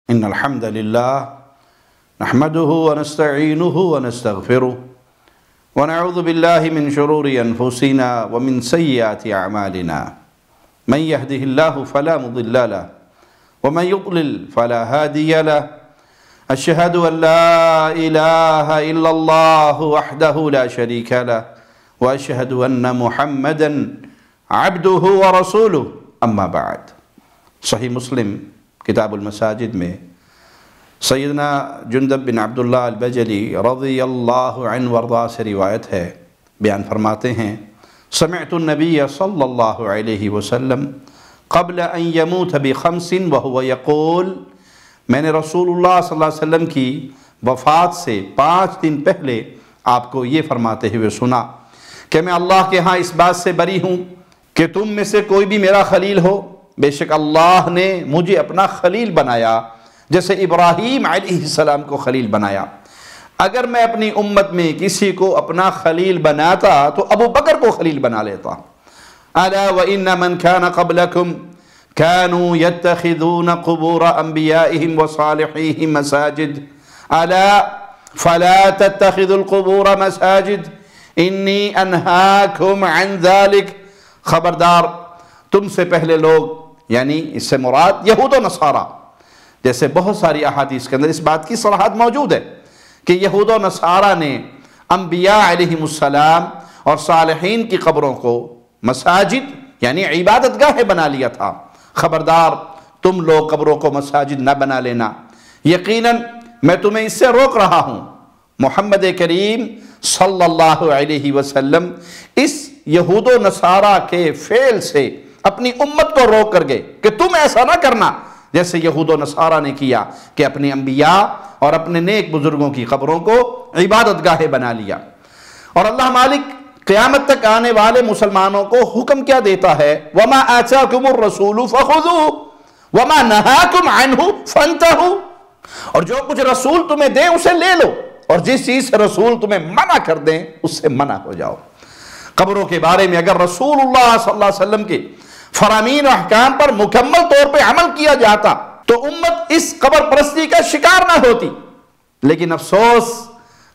इन्नल हम्दलिल्लाह नहमदुहु व नस्तईनुहु व नस्तगफिरुह व नऊज़ु बिल्लाहि मिन शुरूरि अनफुसिना व मिन सय्यिआति अअमालिना मन यहदिहिल्लाहु फला मुदिल्ल लहु व मन युद्लिल फला हादिय लहु अशहदु अन ला इलाहा इल्लल्लाहु वहदहु ला शरीका लहु व अशहदु अन्न मुहम्मदन अब्दुहु व रसूलुहु अम्मा बाद। सही मुस्लिम किताबुल मसाजिद में सैयदना जुंदब बिन अब्दुल्लाह अल-बजली रज़ियल्लाहु अन्हु वरज़ा से रिवायत है, बयान फरमाते हैं समिअतु नबिय्य सल्लल्लाहु अलैहि वसल्लम क़ब्ल अन यमूत बिख़म्सिन व हुवा यक़ूल, मैंने रसूलुल्लाह सल्लल्लाहु अलैहि वसल्लम की वफ़ात से 5 दिन पहले आपको ये फरमाते हुए सुना कि मैं अल्लाह के यहाँ इस बात से बरी हूँ कि तुम में से कोई भी मेरा खलील हो। बेशक अल्लाह ने मुझे अपना खलील बनाया जैसे इब्राहीम अलैहिस्सलाम को खलील बनाया। अगर मैं अपनी उम्मत में किसी को अपना खलील बनाता तो अबू बकर को खलील बना लेता। अला व इन्ना मन कान क़ब्लकुम कानू यत्तखिज़ून क़ुबूर अंबियाइहिम व सालिहीहिम मसाजिद अला फला तत्तखिज़ुल क़ुबूर मसाजिद इन्नी अनहाकुम अन ज़ालिक। खबरदार, तुमसे पहले लोग, यानी इससे मुराद यहूद व नसारा, जैसे बहुत सारी अहादीस के अंदर इस बात की सराहत मौजूद है कि यहूद व नसारा ने अंबिया अलैहिमुस्सलाम और सालिहीन की कब्रों को मसाजिद यानी इबादतगाहें बना लिया था। खबरदार, तुम लोग कब्रों को मसाजिद न बना लेना। यकीनन मैं तुम्हें इससे रोक रहा हूँ। मोहम्मद करीम सल्लल्लाहु अलैहि वसल्लम इस यहूद व नसारा के फेल से अपनी उम्मत को रोक कर गए कि तुम ऐसा ना करना जैसे यहूद व नसारा ने किया कि अपने अंबिया और अपने नेक बुजुर्गों की कब्रों को इबादतगाहें बना लिया। और अल्लाह मालिक क़यामत तक आने वाले मुसलमानों को हुक्म क्या देता है, वमा आताकुमुर रसूलु फखुज़ूहु वमा नहाकुम अन्हु फंतहु। और जो कुछ रसूल तुम्हें दे उसे ले लो, और जिस चीज से रसूल तुम्हें मना कर दें उससे मना हो जाओ। कब्रों के बारे में अगर रसूलुल्लाह सल्लल्लाहु अलैहि वसल्लम के फरामीन और अहकाम पर मुकम्मल तौर पे अमल किया जाता तो उम्मत इस कब्र परस्ती का शिकार ना होती। लेकिन अफसोस,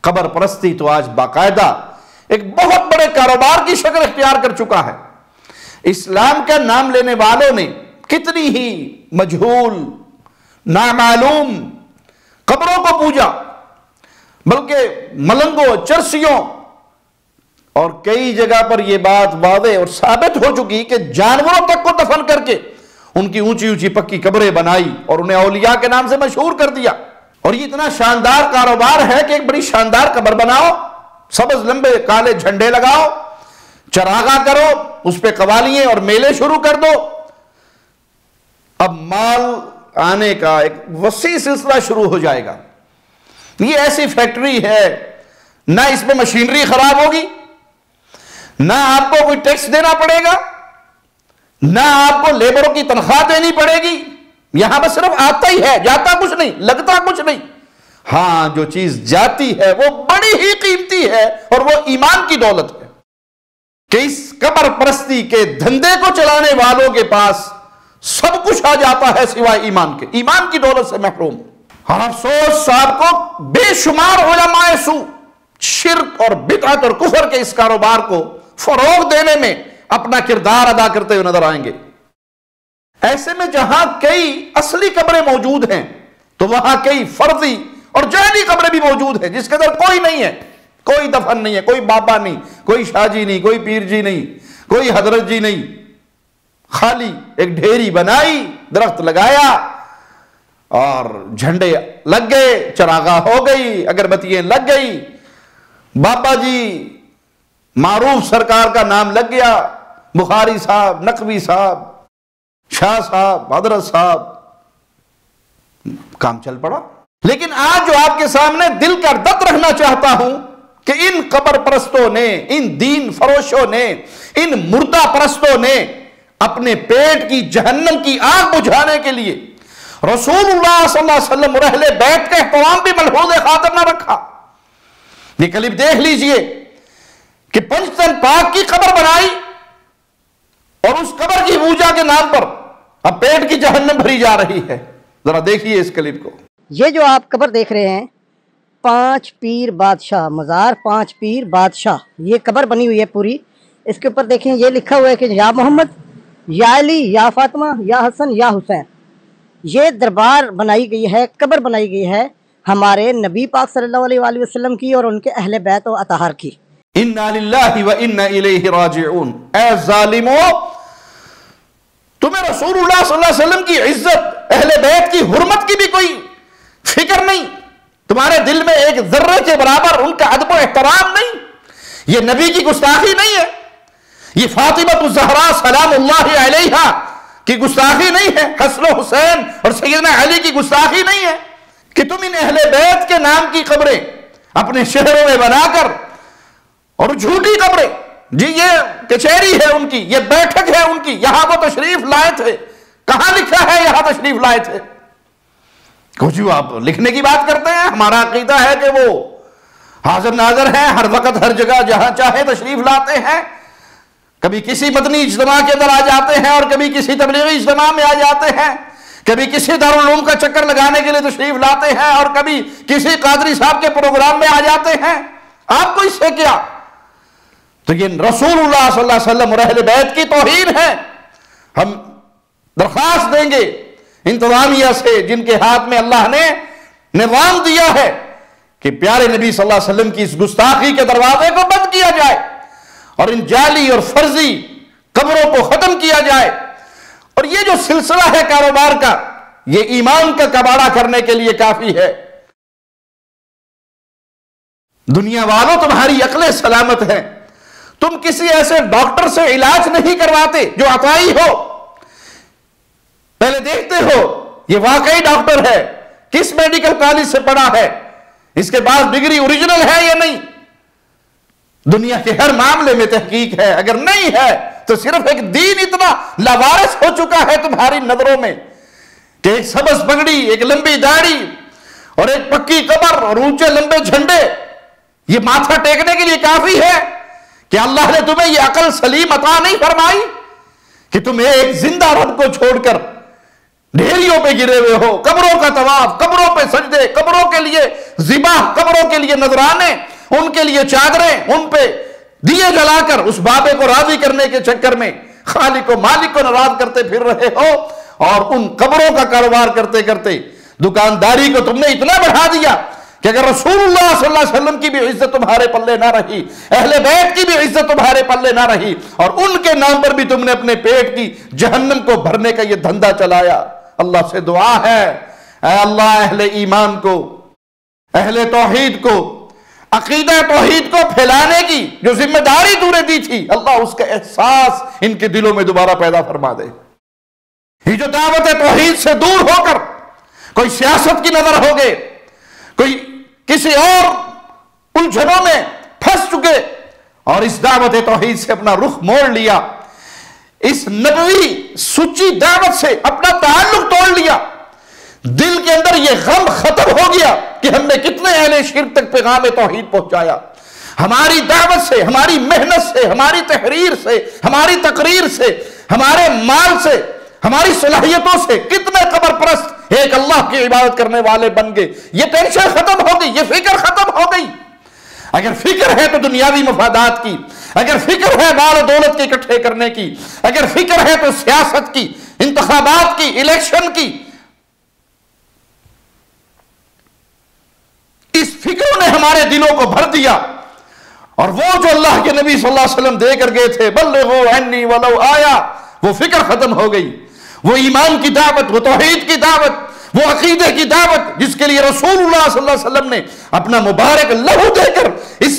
कब्र परस्ती तो आज बाकायदा एक बहुत बड़े कारोबार की शक्ल इख्तियार कर चुका है। इस्लाम का नाम लेने वालों ने कितनी ही मजहूल नामालूम कब्रों को पूजा, बल्कि मलंगों, चरसियों, और कई जगह पर यह बात वाज़ेह और साबित हो चुकी कि जानवरों तक को दफन करके उनकी ऊंची ऊंची पक्की कब्रें बनाई और उन्हें औलिया के नाम से मशहूर कर दिया। और ये इतना शानदार कारोबार है कि एक बड़ी शानदार कब्र बनाओ, सबज लंबे काले झंडे लगाओ, चरागा करो, उस पर कवालियां और मेले शुरू कर दो। अब माल आने का एक वसी सिलसिला शुरू हो जाएगा। ये ऐसी फैक्ट्री है, ना इसमें मशीनरी खराब होगी, ना आपको कोई टैक्स देना पड़ेगा, ना आपको लेबरों की तनख्वाह देनी पड़ेगी। यहां बस सिर्फ आता ही है, जाता कुछ नहीं, लगता कुछ नहीं। हां, जो चीज जाती है वो बड़ी ही कीमती है और वो ईमान की दौलत है कि इस कब्र परस्ती के धंधे को चलाने वालों के पास सब कुछ आ जाता है सिवाय ईमान के, ईमान की दौलत से महरूम। और अफसोस, साहब को बेशुमार उलमाए सू शिर्क और बिदअत और कुफर के इस कारोबार को फरोग देने में अपना किरदार अदा करते हुए नजर आएंगे। ऐसे में जहां कई असली कब्रें मौजूद हैं तो वहां कई फर्जी और जाली कब्रें भी मौजूद हैं जिसके अंदर कोई नहीं है, कोई दफन नहीं है, कोई बाबा नहीं, कोई शाहजी नहीं, कोई पीर जी नहीं, कोई हजरत जी नहीं। खाली एक ढेरी बनाई, दरख्त लगाया और झंडे लग गए, चरागा हो गई, अगरबत्तियां लग गई, बाबा जी मारूफ सरकार का नाम लग गया, बुखारी साहब, नकवी साहब, शाह साहब, हजरत साहब, काम चल पड़ा। लेकिन आज जो आपके सामने दिल का दर्द रखना चाहता हूं कि इन कब्र परस्तों ने, इन दीन फरोशों ने, इन मुर्दा परस्तों ने अपने पेट की जहन्नम की आग बुझाने के लिए रसूलुल्लाह सल्लल्लाहु अलैहि वसल्लम रहले बैत का एहतराम भी मलहूज़ खातिर न रखा। ये कलीब देख लीजिए कि पंचतन पाक की कब्र बनाई और उस कब्र की पूजा के नाम पर अब पेट की जहन्नम भरी जा रही है। जरा देखिए इस क्लिप को। ये जो आप कब्र देख रहे हैं, 5 पीर बादशाह, मज़ार 5 पीर बादशाह, ये कब्र बनी हुई है पूरी। इसके ऊपर देखें, ये लिखा हुआ है कि या मोहम्मद, या अली, या फातिमा, या हसन, या हुसैन। ये दरबार बनाई गई है, कब्र बनाई गई है हमारे नबी पाक सल्लल्लाहु अलैहि वसल्लम की और उनके अहले बैत व अतहार की। इन्ना लिल्लाहि व इन्ना इलैहि राजिऊन। ऐ जालिमों, तुम्हें रसूलुल्लाह सल्लल्लाहु अलैहि वसल्लम की इज्जत, अहले बैत की हुर्मत की भी कोई फिक्र नहीं। तुम्हारे दिल में एक जर्रे के बराबर उनका अदब एहतराम नहीं। ये नबी की गुस्ताखी नहीं है, ये फातिमा ज़हरा सलामुल्लाहि अलैहा की गुस्ताखी नहीं है, हसन हुसैन और सैयदना अली की गुस्ताखी नहीं है कि तुम इन अहले बैत के नाम की कब्रें अपने शहरों में बनाकर, और झूठी कब्रें, जी ये कचहरी है उनकी, ये बैठक है उनकी, यहां वो तशरीफ लाए थे। कहां लिखा है यहां तशरीफ लाए थे? कुछ आप लिखने की बात करते हैं। हमारा अकीदा है कि वो हाजिर नाजर हैं, हर वक्त हर जगह जहां चाहे तशरीफ लाते हैं। कभी किसी मदनी इज्तिमा के अंदर आ जाते हैं और कभी किसी तबलीगी इज्तिमा में आ जाते हैं, कभी किसी दारुल उलूम का चक्कर लगाने के लिए तशरीफ लाते हैं और कभी किसी कादरी साहब के प्रोग्राम में आ जाते हैं। आपको इससे क्या? तो ये रसूलुल्लाह सल्लल्लाहु अलैहि वसल्लम और अहले बैत की तौहीन है। हम दरख्वास्त देंगे इंतजामिया से, जिनके हाथ में अल्लाह ने निज़ाम दिया है, कि प्यारे नबी सल्लल्लाहु अलैहि वसल्लम की इस गुस्ताखी के दरवाजे को बंद किया जाए और इन जाली और फर्जी कब्रों को खत्म किया जाए। और ये जो सिलसिला है कारोबार का, ये ईमान का कबाड़ा करने के लिए काफी है। दुनिया वालों, तुम्हारी अक्लें सलामत हैं। तुम किसी ऐसे डॉक्टर से इलाज नहीं करवाते जो अताई हो। पहले देखते हो ये वाकई डॉक्टर है, किस मेडिकल कॉलेज से पढ़ा है, इसके पास डिग्री ओरिजिनल है या नहीं। दुनिया के हर मामले में तहकीक है। अगर नहीं है तो सिर्फ एक दीन इतना लावारिस हो चुका है तुम्हारी नजरों में कि एक सबज पगड़ी, एक लंबी दाढ़ी और एक पक्की कब्र और ऊंचे लंबे झंडे, ये माथा टेकने के लिए काफी है। कि अल्लाह ने तुम्हें यह अकल सलीम अता नहीं फरमाई कि तुम एक जिंदा रब को छोड़कर ढेरियों पे गिरे हुए हो। कब्रों का तवाफ, कब्रों पे सजदे, कब्रों के लिए ज़िबा, कब्रों के लिए नजराने, उनके लिए चादरें, उन पे दिए जलाकर उस बाबे को राजी करने के चक्कर में खालिक को, मालिक को नाराज करते फिर रहे हो। और उन कब्रों का कारोबार करते करते दुकानदारी को तुमने इतना बढ़ा दिया कि अगर रसूलुल्लाह सल्लल्लाहु अलैहि वसल्लम की भी इज्जत तुम्हारे पल्ले ना रही, अहले बैत की भी इज्जत तुम्हारे पल्ले ना रही, और उनके नाम पर भी तुमने अपने पेट की जहन्नम को भरने का यह धंधा चलाया। अल्लाह से दुआ है, ऐ अल्लाह अहले ईमान को, अहले तौहीद को, अकीदा तौहीद को फैलाने की जो जिम्मेदारी तूने दी थी, अल्लाह उसका एहसास इनके दिलों में दोबारा पैदा फरमा दे। ये जो दावत तौहीद से दूर होकर कोई सियासत की नजर हो गए, कोई किसी और उलझनों में फंस चुके और इस दावत तौहीद से अपना रुख मोड़ लिया, इस नबवी सुच्ची दावत से अपना ताल्लुक तोड़ लिया, दिल के अंदर यह गम खत्म हो गया कि हमने कितने अहले शिर्क तक पैगाम तौहीद पहुंचाया। हमारी दावत से, हमारी मेहनत से, हमारी तहरीर से, हमारी तकरीर से, हमारे माल से, हमारी सलाहियतों से कितने कब्र परस्त एक अल्लाह की इबादत करने वाले बन गए। ये टेंशन खत्म हो गई, ये फिक्र खत्म हो गई। अगर फिक्र है तो दुनियावी मफादात की, अगर फिक्र है माल दौलत के इकट्ठे करने की, अगर फिक्र है तो सियासत की, इंतखाबात की, इलेक्शन की, इस फिक्रों ने हमारे दिलों को भर दिया। और वो जो अल्लाह के नबी सल्लल्लाहु अलैहि वसल्लम देकर गए थे, बल्लिगू अन्नी वलौ आया, वो फिक्र खत्म हो गई। वो ईमान की दावत, वो तौहीद की दावत, वो अकीदे की दावत जिसके लिए रसूलुल्लाह सल्लल्लाहु अलैहि वसल्लम ने अपना मुबारक लहू देकर इस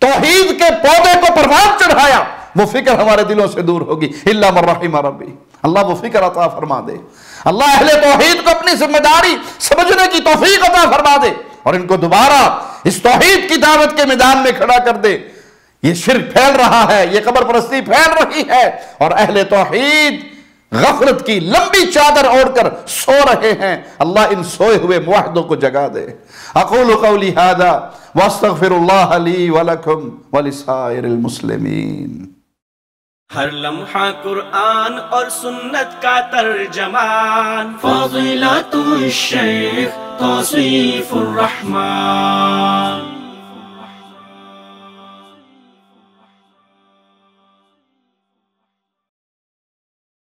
तौहीद के पौधे को परवान चढ़ाया, वो फिक्र हमारे दिलों से दूर होगी। इल्ला मन रहिम रब्बी, अल्लाह वो फिक्र अता फरमा दे। अल्लाह अहले तौहीद को अपनी जिम्मेदारी समझने की तौफीक अता फरमा दे और इनको दोबारा इस तौहीद की दावत के मैदान में खड़ा कर दे। ये शिर्क फैल रहा है, ये कब्र परस्ती फैल रही है और अहले तौहीद गफलत की लंबी चादर ओढ़कर सो रहे हैं। अल्लाह इन सोए हुए मुवाहिदों को जगा दे। अक़ूलु क़ौली हाज़ा वअस्तग़फ़िरुल्लाह ली व लकुम व लिसाइरिल मुस्लिमीन। हर लम्हा कुरान और सुन्नत का तर्जमान, फ़ाज़िलतुश शेख तौसीफ़ुर रहमान।